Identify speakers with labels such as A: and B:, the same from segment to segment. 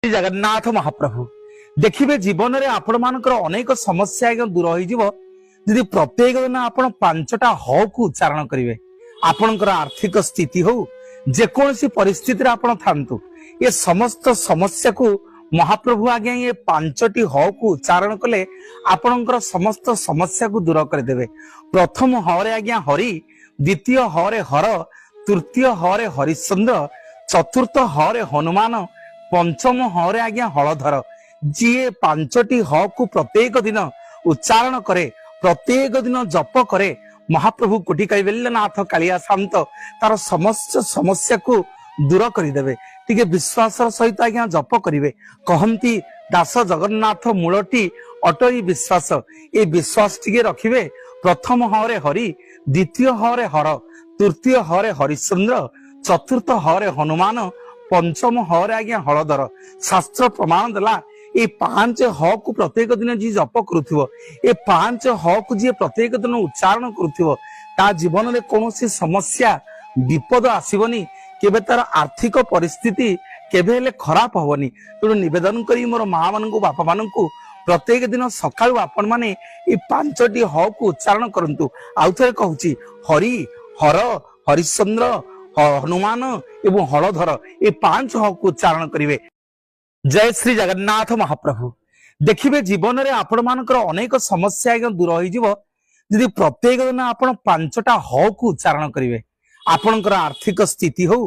A: श्री जगन्नाथ महाप्रभु देखिए जीवन में आपण मानकर अनेक समस्या दूर हो प्रत्येक दिन आप पांचटा ह को उच्चारण करेंगे आपणकर आर्थिक स्थिति हो जेकोसी परिस्थिति आप थांतु ये समस्त समस्या को महाप्रभु आज्ञा ये पांचटी ह को उच्चारण कले आपणकर समस्त समस्या को दूर करदे। प्रथम ह रे आज्ञा हरि, द्वितीय ह रे हर, तृतीय ह रे हरिश्चंद्र, चतुर्थ ह रे हनुमान, पंचम ह रे आज्ञा हलधर। जी पांचटी ह को प्रत्येक दिन उच्चारण करे, प्रत्येक दिन जप करे, महाप्रभु कोटि कैवल्यनाथ कालिया शांत तार समस्त समस्या को दूर करदे। टिके विश्वास सहित आज्ञा जप करिवे। कहंती दास जगन्नाथ मूलटी अटई विश्वास। ये विश्वास टिके रखिवे। प्रथम ह रे हरि, द्वितीय ह रे हर, तृतीय ह रे हरिश्चंद्र, चतुर्थ ह रे हनुमान, पंचम ह रे आज्ञा हलधर। शास्त्र प्रमाण देला ये पांच ह को प्रत्येक दिन जी जप करुथिवो, ये पांच ह को जी प्रत्येक दिन उच्चारण करुथिवो ता जीवन में कौन सी समस्या विपद आसीबनी, केबे तार आर्थिक परिस्थिति केबे हेले खराब होबनी। तेणु निवेदन करी मोर माँ मानकु बापा मानकु प्रत्येक दिन सकाळु आपण माने ये पांचटी ह को उच्चारण करंतु। आउ थरे कहूची हरि, हर, हरिश्चंद्र, हनुमान एवं हलधर ये पांच ह को उच्चारण करिवे। जय श्री जगन्नाथ महाप्रभु देखिए जीवन में आपण मानकर अनेक समस्या दूर हो प्रत्येक दिन आप पांचटा ह को उच्चारण करेंगे आपणकर आर्थिक स्थिति हो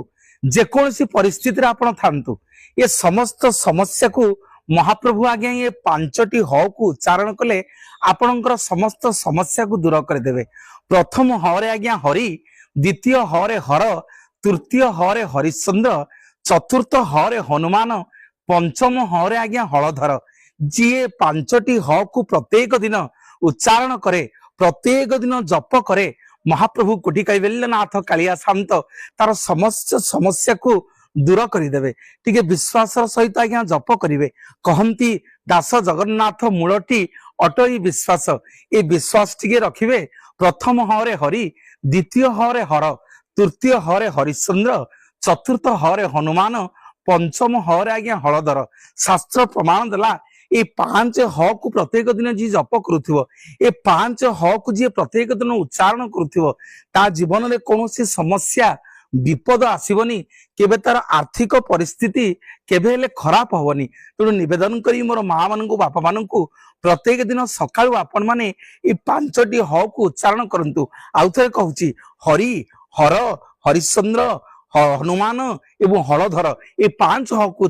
A: जेकोसी परिस्थिति आप थांतु ये समस्त समस्या को महाप्रभु आज्ञा ये पांचटी ह को उच्चारण कले आपणकर समस्त समस्या को दूर करदे। प्रथम ह रे आज्ञा हरि, द्वितीय ह रे हर, तृतीय ह रे हरिश्चंद्र, चतुर्थ ह रे हनुमान, पंचम ह रे आज्ञा हलधर। जी पांचटी ह को प्रत्येक दिन उच्चारण करे, प्रत्येक दिन जप करे, महाप्रभु कोटि कैवल्यनाथ कालिया शांत तार समस्त समस्या को दूर करदे। टिके विश्वास सहित आज्ञा जप करिवे। कहंती दास जगन्नाथ मूलटी अटई विश्वास। ये विश्वास टिके रखिवे। प्रथम ह रे हरि, द्वितीय ह रे हर, तृतीय ह रे हरिश्चंद्र, चतुर्थ ह रे हनुमान, पंचम ह रे आज्ञा हलधर। शास्त्र प्रमाण देला ये पांच ह को प्रत्येक दिन जी जप करुथिवो, ये पांच ह को जी प्रत्येक दिन उच्चारण करुथिवो ता जीवन में कौन सी समस्या विपद आसीबनी, केबे तार आर्थिक परिस्थिति केबे हेले खराब होबनी। तेणु निवेदन करी मोर माँ मानकु बापा मानकु प्रत्येक दिन सकाळु आपण माने ये पांचटी ह को उच्चारण करंतु। आउ थरे कहूची हरि, हर, हरिश्चंद्र, हनुमान एवं हलधर ये पांच ह को